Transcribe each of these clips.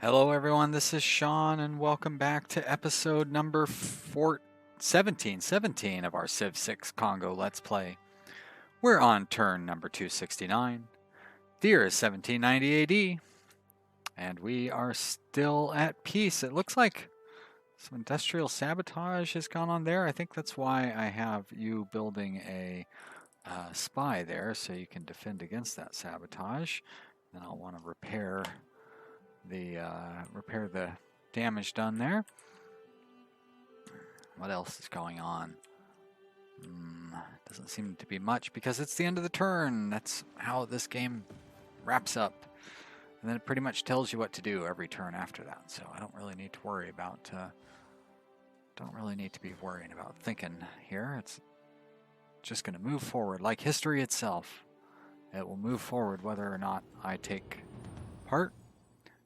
Hello, everyone. This is Sean, and welcome back to episode number 17 of our Civ 6 Congo Let's Play. We're on turn number 269. The year is 1790 AD, and we are still at peace. It looks like some industrial sabotage has gone on there. I think that's why I have you building a spy there, so you can defend against that sabotage. Then I'll want to repair the damage done there. What else is going on? Doesn't seem to be much because it's the end of the turn. That's how this game wraps up. And then it pretty much tells you what to do every turn after that. So I don't really need to worry about be worrying about thinking here. It's just going to move forward like history itself. It will move forward whether or not I take part.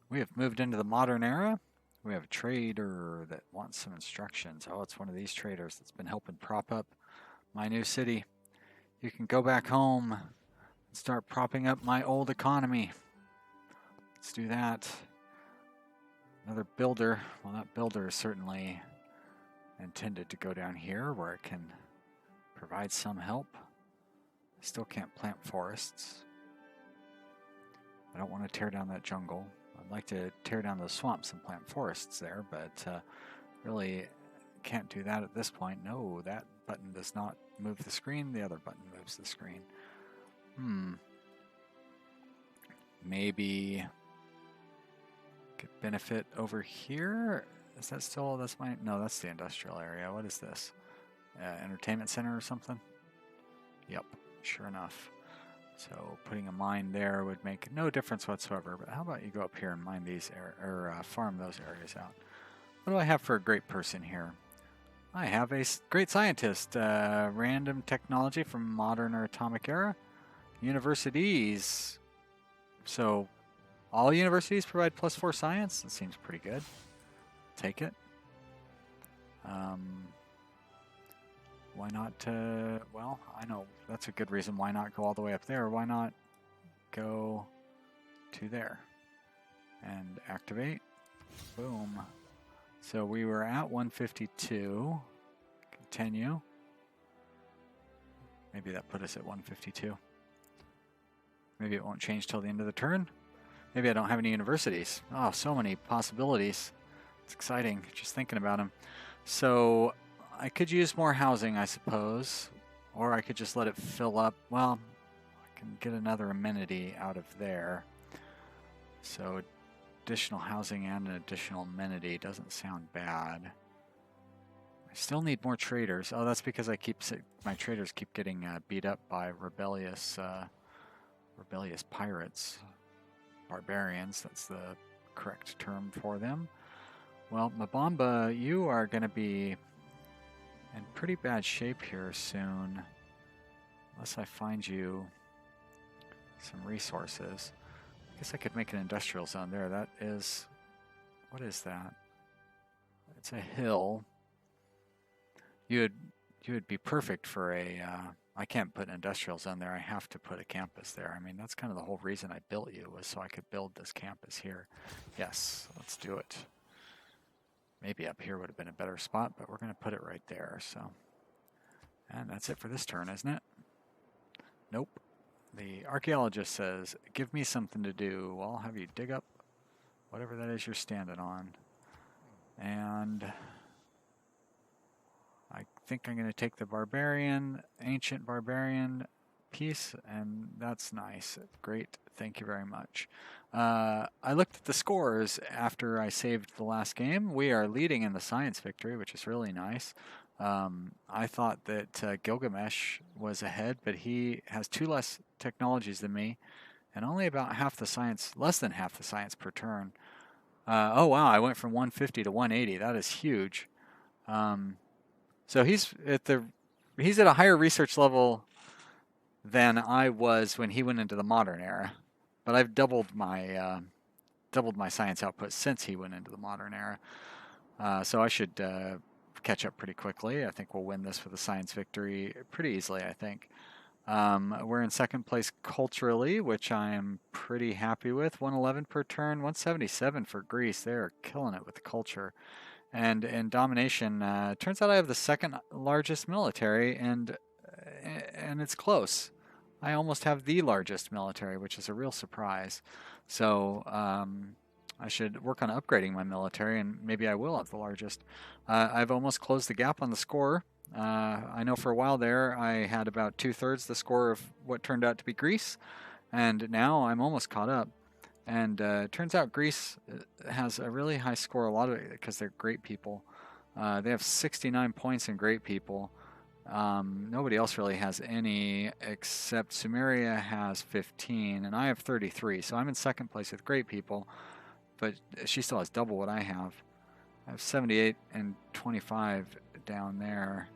We have moved into the modern era. We have a trader that wants some instructions. Oh, it's one of these traders that's been helping prop up my new city. You can go back home and start propping up my old economy. Let's do that. Another builder. Well, that builder is certainly intended to go down here where it can provide some help. I still can't plant forests. I don't want to tear down that jungle. I'd like to tear down those swamps and plant forests there, but really can't do that at this point. No, that button does not move the screen. The other button moves the screen. Maybe could benefit over here. Is that still, no, that's the industrial area. What is this? Entertainment center or something? Yep, sure enough. So putting a mine there would make no difference whatsoever. But how about you go up here and mine these farm those areas out? What do I have for a great person here? I have a great scientist. Random technology from modern or atomic era. Universities. So all universities provide +4 science. That seems pretty good. Take it. Why not, well, I know that's a good reason why not go all the way up there. Why not go to there and activate? Boom. So we were at 152. Continue. Maybe that put us at 152. Maybe it won't change till the end of the turn. Maybe I don't have any universities. Oh, so many possibilities. It's exciting just thinking about them. So I could use more housing, I suppose, or I could just let it fill up. Well, I can get another amenity out of there. So additional housing and an additional amenity doesn't sound bad. I still need more traders. Oh, that's because my traders keep getting beat up by rebellious pirates, barbarians. That's the correct term for them. Well, Mabamba, you are going to be in pretty bad shape here soon, unless I find you some resources. I guess I could make an industrial zone there. That is, what is that? It's a hill. You would be perfect for a, I can't put an industrial zone there. I have to put a campus there. I mean, that's kind of the whole reason I built you, was so I could build this campus here. Yes, let's do it. Maybe up here would have been a better spot, but we're going to put it right there. So, and that's it for this turn, isn't it? Nope. The archaeologist says, give me something to do. Well, I'll have you dig up whatever that is you're standing on. And I think I'm going to take the barbarian, ancient barbarian piece, and that's nice. Great. Thank you very much. I looked at the scores after I saved the last game. We are leading in the science victory, which is really nice. I thought that Gilgamesh was ahead, but he has 2 less technologies than me, and only about half the science, less than half the science per turn. Oh wow, I went from 150 to 180. That is huge. So he's at a higher research level than I was when he went into the modern era, but I've doubled my science output since he went into the modern era. So I should catch up pretty quickly. I think we'll win this with a science victory pretty easily, I think. We're in second place culturally, which I am pretty happy with. 111 per turn, 177 for Greece. They're killing it with the culture. And in domination, turns out I have the second largest military, and it's close. I almost have the largest military, which is a real surprise. So I should work on upgrading my military, and maybe I will have the largest. I've almost closed the gap on the score. I know for a while there I had about 2/3 the score of what turned out to be Greece, and now I'm almost caught up. And it turns out Greece has a really high score, a lot of it because they're great people. They have 69 points in great people. Nobody else really has any except Sumeria has 15, and I have 33. So I'm in second place with great people, but she still has double what I have. I have 78 and 25 down there.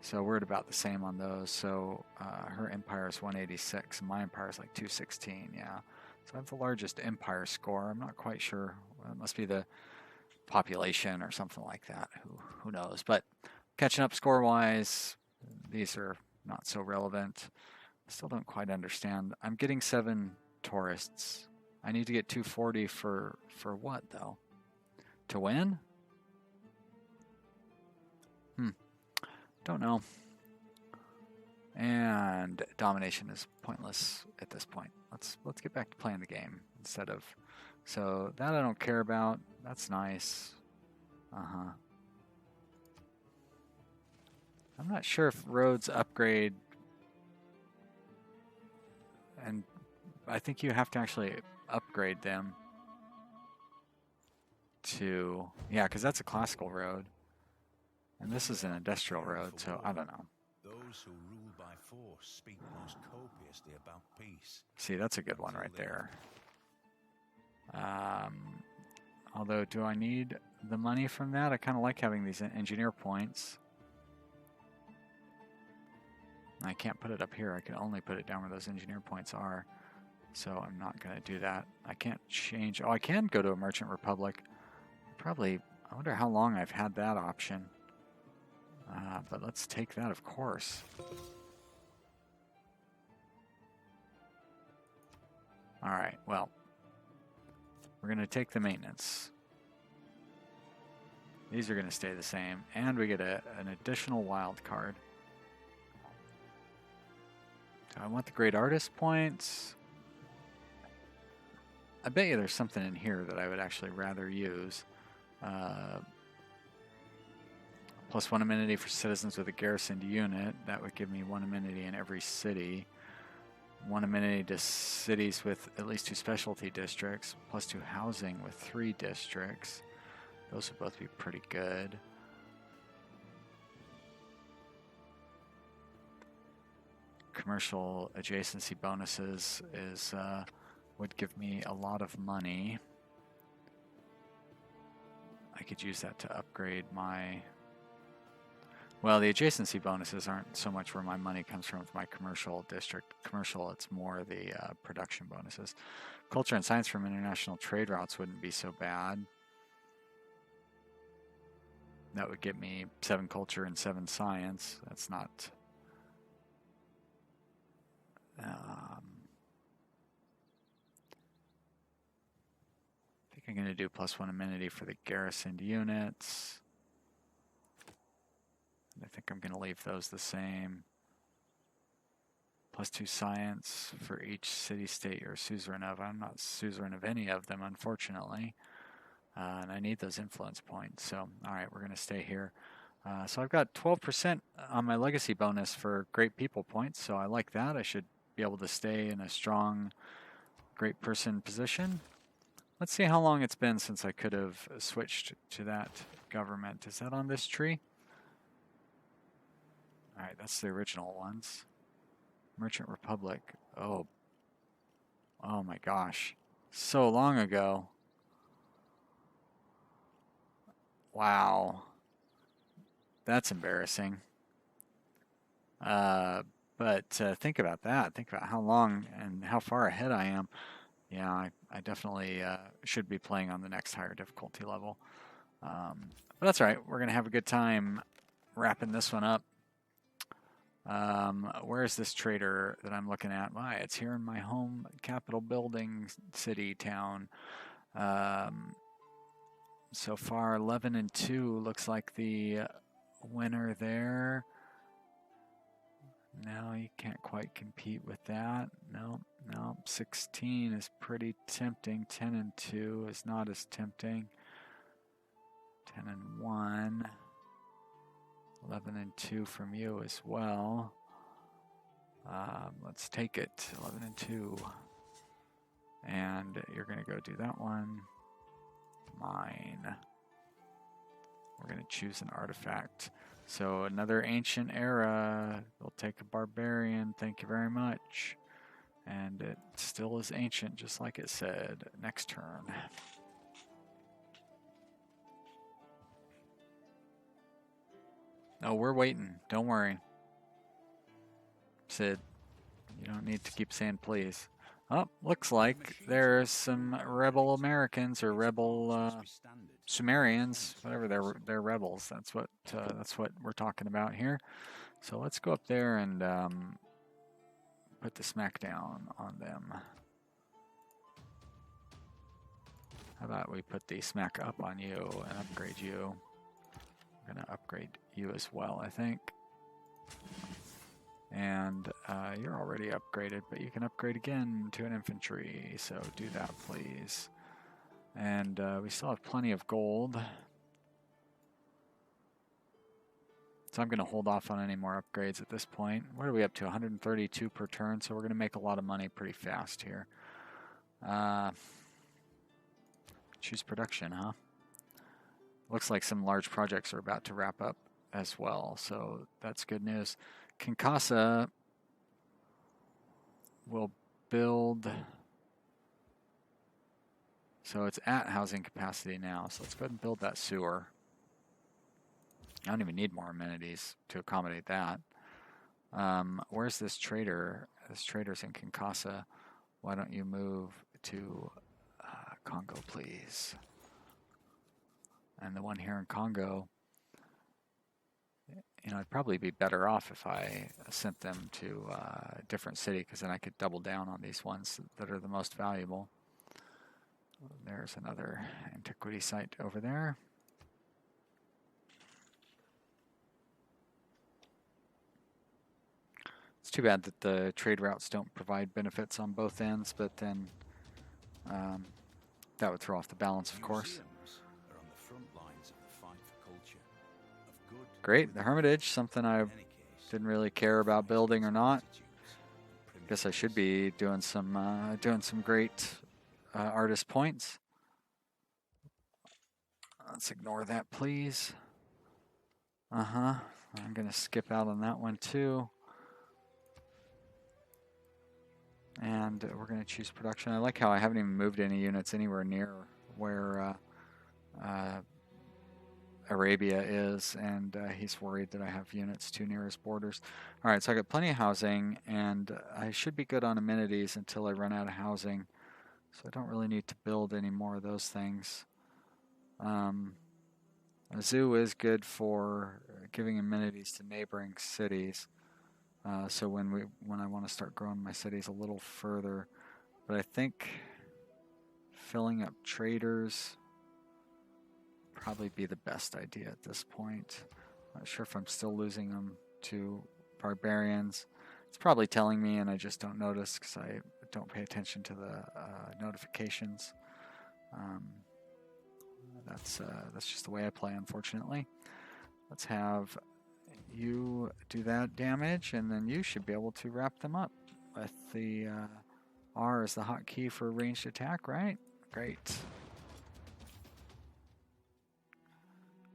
So we're at about the same on those. So her empire is 186, and my empire is like 216, yeah. So I have the largest empire score. I'm not quite sure. It must be the population or something like that. Who knows? But catching up score-wise, these are not so relevant. I still don't quite understand. I'm getting 7 tourists. I need to get 240 for what, though? To win? Don't know. And domination is pointless at this point. Let's get back to playing the game instead of. So that I don't care about. That's nice. I'm not sure if roads upgrade, and I think you have to actually upgrade them to, yeah, because that's a classical road, and this is an industrial road, so I don't know. Those who rule by force speak most copiously about peace. See, that's a good one right there. Although, do I need the money from that? I kind of like having these engineer points. I can't put it up here. I can only put it down where those engineer points are. So I'm not going to do that. I can't change. Oh, I can go to a merchant republic. Probably, I wonder how long I've had that option. But let's take that, of course. All right, well, we're going to take the maintenance. These are going to stay the same, and we get an additional wild card. So I want the great artist points. I bet you there's something in here that I would actually rather use. +1 amenity for citizens with a garrisoned unit. That would give me 1 amenity in every city. 1 amenity to cities with at least 2 specialty districts. +2 housing with 3 districts. Those would both be pretty good. Commercial adjacency bonuses would give me a lot of money. I could use that to upgrade my... Well, the adjacency bonuses aren't so much where my money comes from with my commercial district. Commercial, it's more the production bonuses. Culture and science from international trade routes wouldn't be so bad. That would get me 7 culture and 7 science. That's not... I think I'm going to do +1 amenity for the garrisoned units. I think I'm going to leave those the same. +2 science for each city-state you're suzerain of. I'm not suzerain of any of them, unfortunately. And I need those influence points. So, all right, we're going to stay here. So I've got 12% on my legacy bonus for great people points. So I like that. I should be able to stay in a strong great person position. Let's see how long it's been since I could have switched to that government. Is that on this tree? All right, that's the original ones. Merchant Republic. Oh my gosh. So long ago. Wow. That's embarrassing. But think about that. Think about how long and how far ahead I am. Yeah, I definitely should be playing on the next higher difficulty level. But that's all right. We're going to have a good time wrapping this one up. Where's this trader that I'm looking at? Why, it's here in my home capital building city town. So far, 11 and 2 looks like the winner there. No, you can't quite compete with that. No, 16 is pretty tempting. 10 and 2 is not as tempting. 10 and 1. 11 and 2 from you as well. Let's take it. 11 and 2. And you're going to go do that one. Mine. We're going to choose an artifact. So another ancient era. We'll take a barbarian. Thank you very much. And it still is ancient, just like it said. Next turn. Oh, we're waiting. Don't worry. Sid, you don't need to keep saying please. Oh, looks like there's some rebel Americans or rebel Sumerians, whatever they're rebels. That's what we're talking about here. So let's go up there and put the smackdown on them. How about we put the smack up on you and upgrade you? I'm gonna upgrade you as well, I think. And you're already upgraded, but you can upgrade again to an infantry, so do that, please. And we still have plenty of gold. So I'm going to hold off on any more upgrades at this point. What are we up to? 132 per turn, so we're going to make a lot of money pretty fast here. Choose production, huh? Looks like some large projects are about to wrap up as well, so that's good news. Kinshasa will build, so it's at housing capacity now, so let's go ahead and build that sewer. I don't even need more amenities to accommodate that. Where's this trader? This trader's in Kinshasa. Why don't you move to Kongo, please? And the one here in Kongo, you know, I'd probably be better off if I sent them to a different city, because then I could double down on these ones that are the most valuable. There's another antiquity site over there. It's too bad that the trade routes don't provide benefits on both ends, but then that would throw off the balance, of course. Great, the Hermitage, something I didn't really care about building or not. Guess I should be doing some great artist points. Let's ignore that, please. I'm gonna skip out on that one too. And we're gonna choose production. I like how I haven't even moved any units anywhere near where Arabia is, and he's worried that I have units too near his borders. All right, so I got plenty of housing, and I should be good on amenities until I run out of housing. So I don't really need to build any more of those things. A zoo is good for giving amenities to neighboring cities. So when I want to start growing my cities a little further, but I think filling up traders probably be the best idea at this point. Not sure if I'm still losing them to barbarians. It's probably telling me, and I just don't notice because I don't pay attention to the notifications. That's just the way I play, unfortunately. Let's have you do that damage, and then you should be able to wrap them up with the R is the hotkey for ranged attack, right? Great.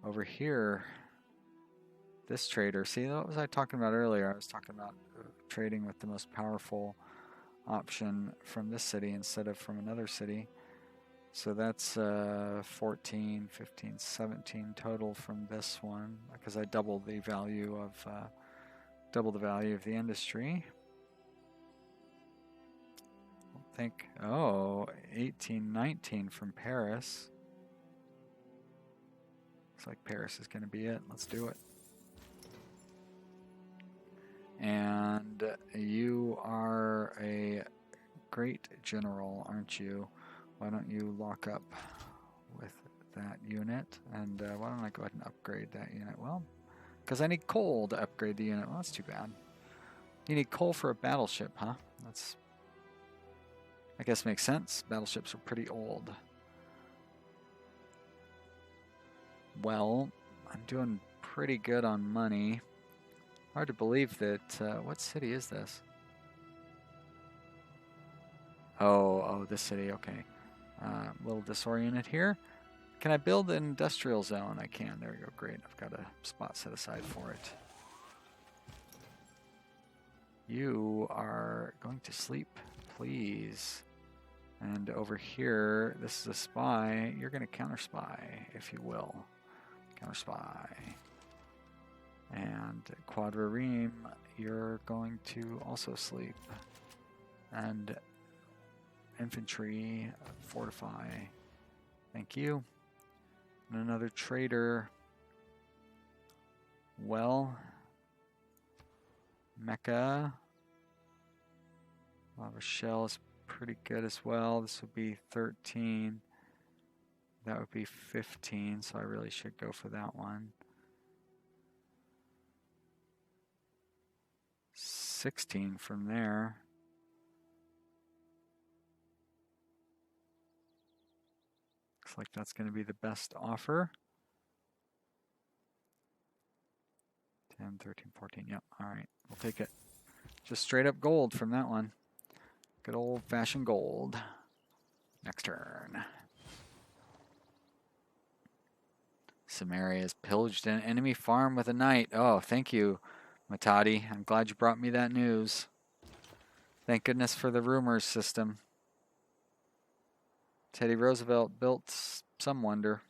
Over here, this trader, see, what was I talking about earlier? I was talking about trading with the most powerful option from this city instead of from another city. So that's 14, 15, 17 total from this one, because I doubled the value of the industry. I think 18, 19 from Paris. Looks like Paris is going to be it. Let's do it. And you are a great general, aren't you? Why don't you lock up with that unit? And why don't I go ahead and upgrade that unit? Well, because I need coal to upgrade the unit. Well, that's too bad. You need coal for a battleship, huh? That's, I guess, makes sense. Battleships are pretty old. Well, I'm doing pretty good on money. Hard to believe that, what city is this? Oh, this city, okay. A little disoriented here. Can I build an industrial zone? I can, there we go, great. I've got a spot set aside for it. You are going to sleep, please. And over here, this is a spy. You're going to counter spy, if you will. Counter spy. And Quadrireme, you're going to also sleep. And infantry, fortify. Thank you. And another trader. Well, Mecca. La Rochelle is pretty good as well. This would be 13. That would be 15, so I really should go for that one. 16 from there. Looks like that's going to be the best offer. 10, 13, 14. Yep. All right. We'll take it. Just straight up gold from that one. Good old-fashioned gold. Next turn. Samaria has pillaged an enemy farm with a knight. Oh, thank you, Matadi. I'm glad you brought me that news. Thank goodness for the rumors system. Teddy Roosevelt built some wonder.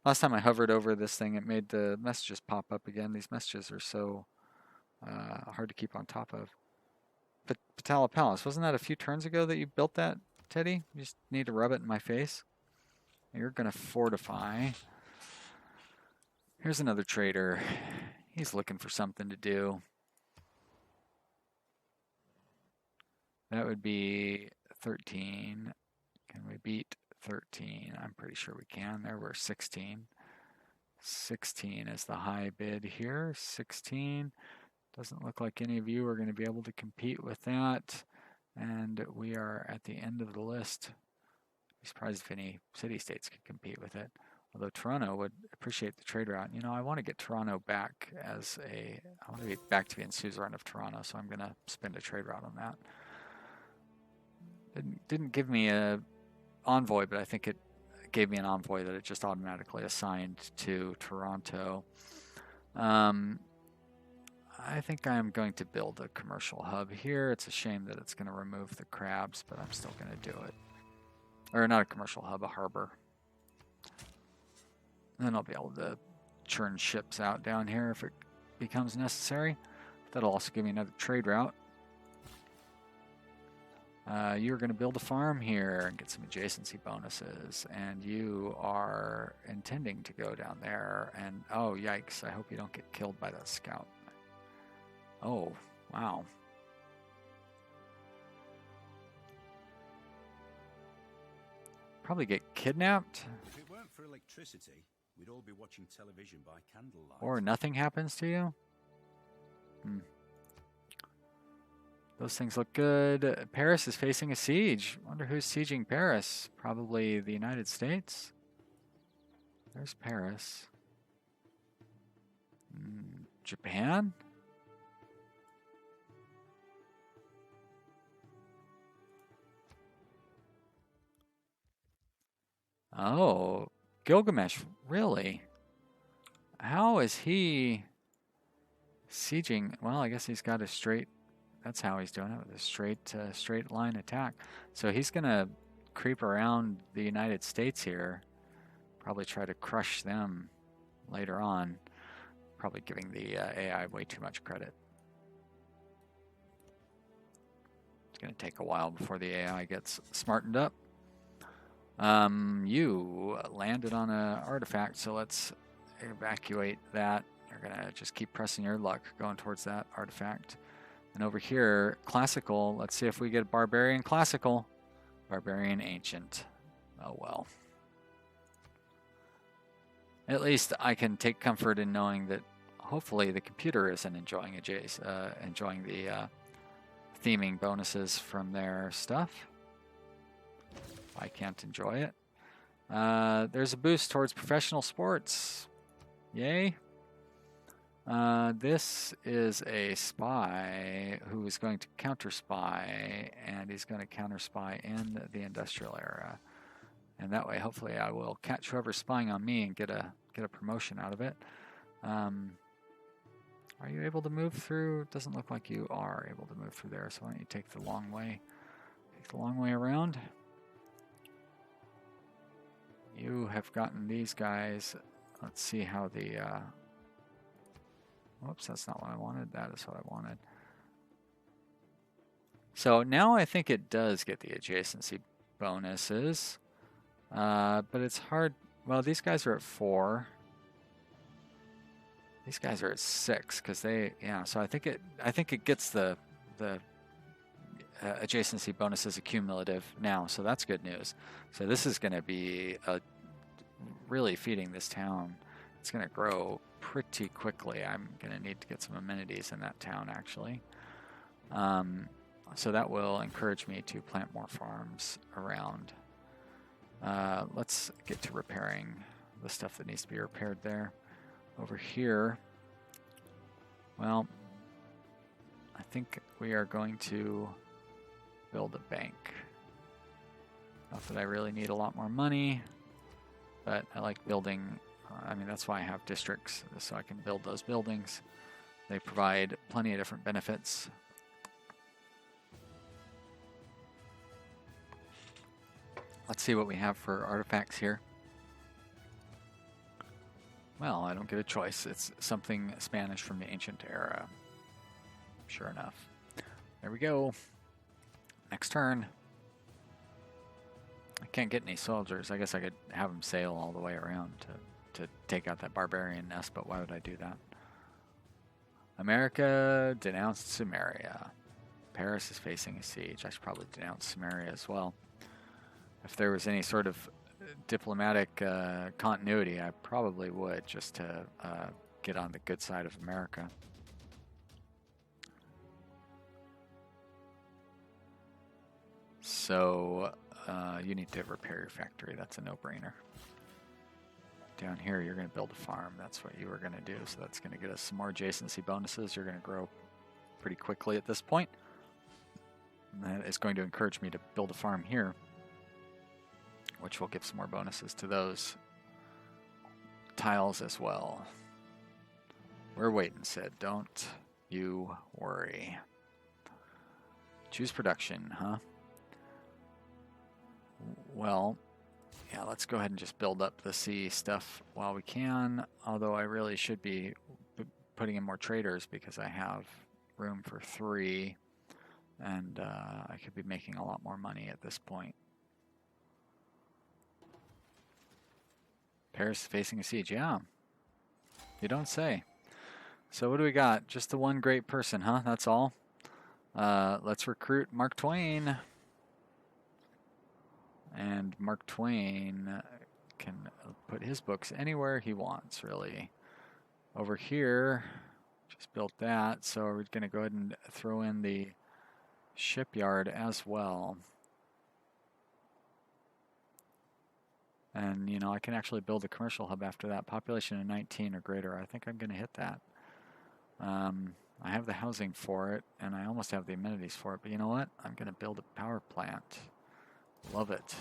Last time I hovered over this thing, it made the messages pop up again. These messages are so hard to keep on top of. But Patala Palace, wasn't that a few turns ago that you built that, Teddy? You just need to rub it in my face. You're going to fortify. Here's another trader. He's looking for something to do. That would be 13. Can we beat 13? I'm pretty sure we can. There we're 16. 16 is the high bid here. 16. Doesn't look like any of you are going to be able to compete with that. And we are at the end of the list. I'd be surprised if any city-states could compete with it. Although Toronto would appreciate the trade route. You know, I want to get Toronto back as a... I want to get back to being suzerain of Toronto, so I'm going to spend a trade route on that. Didn't give me a envoy, but I think it gave me an envoy that it just automatically assigned to Toronto. I think I'm going to build a commercial hub here. It's a shame that it's going to remove the crabs, but I'm still going to do it. Or not a commercial hub, a harbor. Then I'll be able to churn ships out down here if it becomes necessary. That'll also give me another trade route. You're going to build a farm here and get some adjacency bonuses. And you are intending to go down there. And, oh, yikes. I hope you don't get killed by that scout. Oh, wow. Probably get kidnapped. If it weren't for electricity, we'd all be watching television by candlelight. Or nothing happens to you. Those things look good. Paris is facing a siege. Wonder who's sieging Paris. Probably the United States. There's Paris. Japan? Oh, Gilgamesh, really? How is he sieging? Well, I guess he's got a straight... That's how he's doing it, with a straight line attack. So he's going to creep around the United States here. Probably try to crush them later on. Probably giving the AI way too much credit. It's going to take a while before the AI gets smartened up. You landed on an artifact, so let's evacuate that. You're gonna just keep pressing your luck going towards that artifact. And over here, classical. Let's see if we get barbarian classical. Barbarian ancient. Oh well. At least I can take comfort in knowing that hopefully the computer isn't enjoying the theming bonuses from their stuff. I can't enjoy it. There's a boost towards professional sports. Yay. This is a spy who is going to counter spy, and he's going to counter spy in the industrial era. And that way, hopefully, I will catch whoever's spying on me and get a promotion out of it. Are you able to move through? Doesn't look like you are able to move through there. So why don't you take the long way? Take the long way around. You have gotten these guys. Let's see how the. Whoops, that's not what I wanted. That is what I wanted. So now I think it does get the adjacency bonuses. But it's hard. Well, these guys are at 4. These guys are at 6 because they, yeah. So I think it gets the adjacency bonuses accumulative now. So that's good news. So this is going to be really feeding this town. It's going to grow pretty quickly. I'm going to need to get some amenities in that town actually. So that will encourage me to plant more farms around. Let's get to repairing the stuff that needs to be repaired there. Over here, well, I think we are going to build a bank. Not that I really need a lot more money, but I like building, I mean, that's why I have districts, so I can build those buildings. They provide plenty of different benefits. Let's see what we have for artifacts here. Well, I don't get a choice. It's something Spanish from the ancient era. Sure enough. There we go. Next turn. I can't get any soldiers. I guess I could have them sail all the way around to take out that barbarian nest, but why would I do that? America denounced Sumeria. Paris is facing a siege. I should probably denounce Sumeria as well. If there was any sort of diplomatic continuity, I probably would, just to get on the good side of America. So you need to repair your factory. That's a no-brainer. Down here, you're going to build a farm. That's what you were going to do. So that's going to get us some more adjacency bonuses. You're going to grow pretty quickly at this point. And that is going to encourage me to build a farm here, which will give some more bonuses to those tiles as well. We're waiting, Sid. Don't you worry. Choose production, huh? Well, yeah, let's go ahead and just build up the sea stuff while we can, although I really should be putting in more traders because I have room for 3, and I could be making a lot more money at this point. Paris facing a siege, yeah. You don't say. So what do we got? Just the one great person, huh? That's all? Let's recruit Mark Twain. And Mark Twain can put his books anywhere he wants, really. Over here, just built that, so we're going to go ahead and throw in the shipyard as well. And, you know, I can actually build a commercial hub after that. Population of 19 or greater. I think I'm going to hit that. I have the housing for it, and I almost have the amenities for it. But you know what? I'm going to build a power plant. Love it.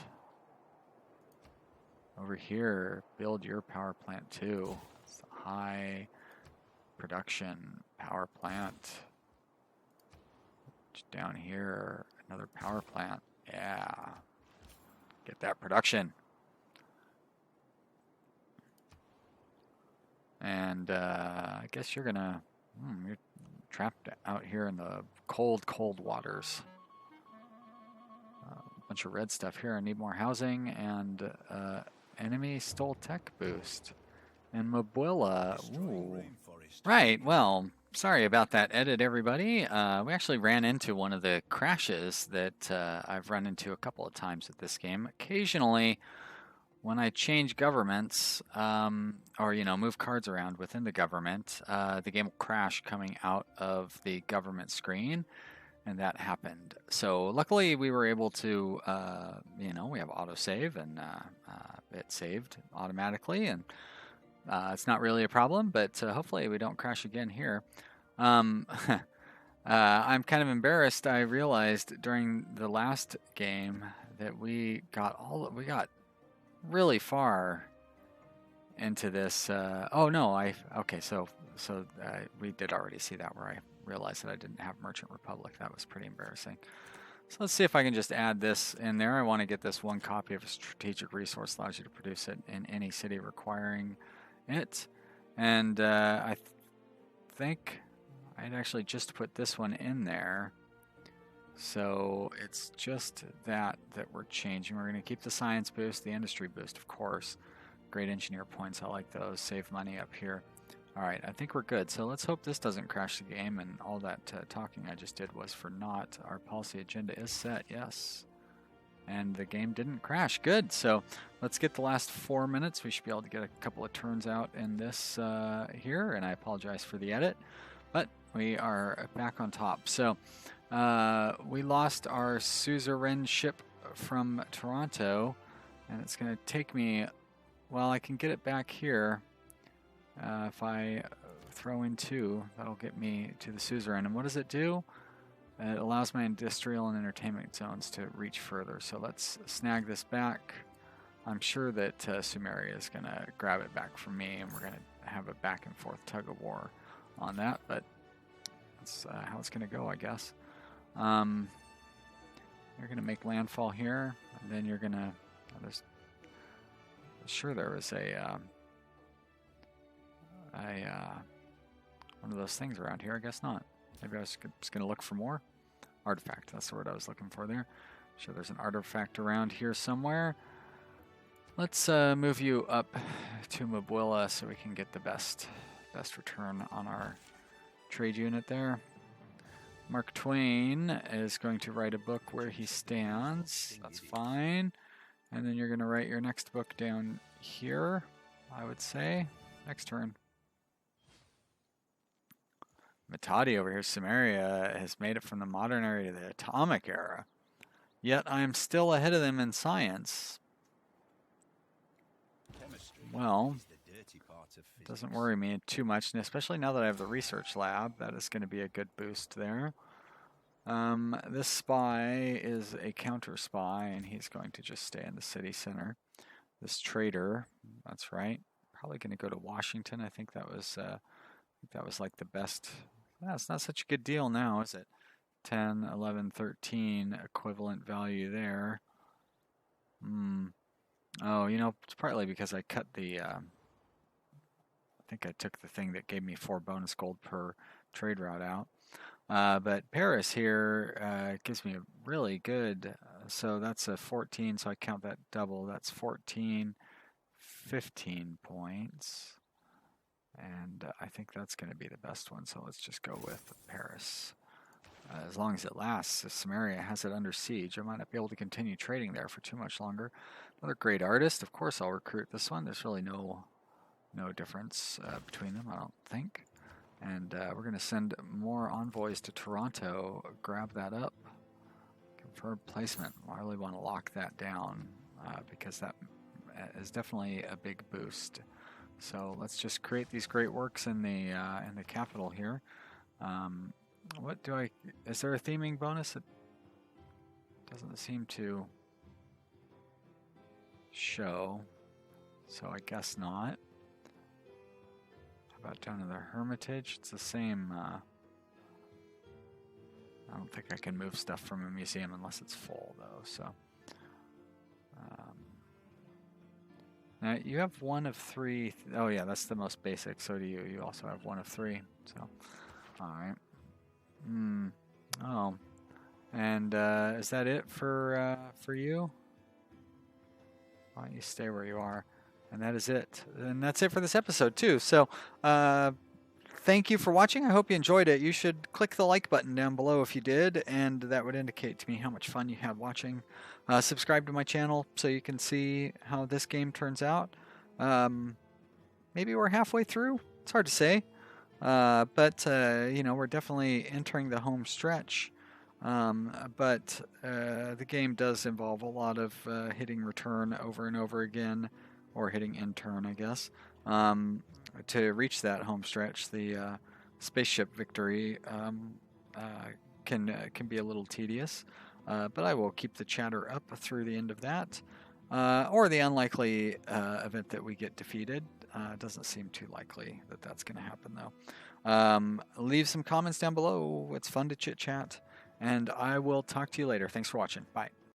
Over here, build your power plant too. It's a high production power plant. Just down here, another power plant. Yeah. Get that production. And I guess you're gonna, you're trapped out here in the cold, cold waters. Bunch of red stuff here. I need more housing, and enemy stole tech boost. And Mabuela, ooh, tourist. Right, well, sorry about that edit, everybody. We actually ran into one of the crashes that I've run into a couple of times with this game. Occasionally, when I change governments, or move cards around within the government, the game will crash coming out of the government screen, and that happened. So luckily, we were able to, we have autosave, and it saved automatically, and it's not really a problem, but hopefully we don't crash again here. I'm kind of embarrassed. I realized during the last game that we got really far into this. Oh no, okay. So we did already see that where I realized that I didn't have Merchant Republic. That was pretty embarrassing. So let's see if I can just add this in there. I want to get this one copy of a strategic resource, allows you to produce it in any city requiring it. And I think I'd actually just put this one in there. So it's just that we're changing. We're going to keep the science boost, the industry boost, of course. Great engineer points. I like those. Save money up here. All right, I think we're good. So let's hope this doesn't crash the game, and all that talking I just did was for naught. Our policy agenda is set, yes. And the game didn't crash. Good. So let's get the last 4 minutes. We should be able to get a couple of turns out in this here, and I apologize for the edit, but we are back on top. So we lost our suzerain ship from Toronto, and it's going to take me, well, I can get it back here. If I throw in 2, that'll get me to the suzerain. And what does it do? It allows my industrial and entertainment zones to reach further. So let's snag this back. I'm sure that Sumeria is going to grab it back from me, and we're going to have a back and forth tug of war on that. But that's how it's going to go, I guess. You're going to make landfall here, and then you're going to... Sure, there was one of those things around here. I guess not. Maybe I was just going to look for more. Artifact, that's the word I was looking for there. Sure, there's an artifact around here somewhere. Let's move you up to Mabuilla so we can get the best return on our trade unit there. Mark Twain is going to write a book where he stands. That's fine. And then you're going to write your next book down here, I would say. Next turn. Matadi over here, Sumeria, has made it from the modern era to the atomic era. Yet I am still ahead of them in science. Well, it doesn't worry me too much, and especially now that I have the research lab. That is going to be a good boost there. This spy is a counter spy, and he's going to just stay in the city center. This trader, that's right, probably going to go to Washington. I think that was like the best. Yeah, it's not such a good deal now, is it? 10, 11, 13 equivalent value there. Oh, it's partly because I cut the, I think I took the thing that gave me 4 bonus gold per trade route out. But Paris here gives me a really good, so that's a 14, so I count that double. That's 14, 15 points. And I think that's going to be the best one, so let's just go with Paris. As long as it lasts, if Sumeria has it under siege, I might not be able to continue trading there for too much longer. Another great artist. Of course, I'll recruit this one. There's really no difference between them, I don't think. And we're going to send more envoys to Toronto. Grab that up. Confirmed placement. I really want to lock that down because that is definitely a big boost. So let's just create these great works in the capital here. What do I? Is there a theming bonus? It doesn't seem to show, so I guess not. How about down in the Hermitage? It's the same. I don't think I can move stuff from a museum unless it's full, though. So. Now, you have 1 of 3. Oh, yeah, that's the most basic. So do you. You also have 1 of 3. So, all right. Oh. And is that it for you? Why don't you stay where you are? And that is it. And that's it for this episode, too. So, thank you for watching. I hope you enjoyed it. You should click the like button down below if you did, and that would indicate to me how much fun you had watching. Subscribe to my channel so you can see how this game turns out. Maybe we're halfway through. It's hard to say. But we're definitely entering the home stretch. But the game does involve a lot of hitting return over and over again, or hitting end turn, I guess, to reach that home stretch. The spaceship victory can be a little tedious, but I will keep the chatter up through the end of that. Or the unlikely event that we get defeated. Doesn't seem too likely that that's going to happen, though. Leave some comments down below. It's fun to chit-chat, and I will talk to you later. Thanks for watching. Bye.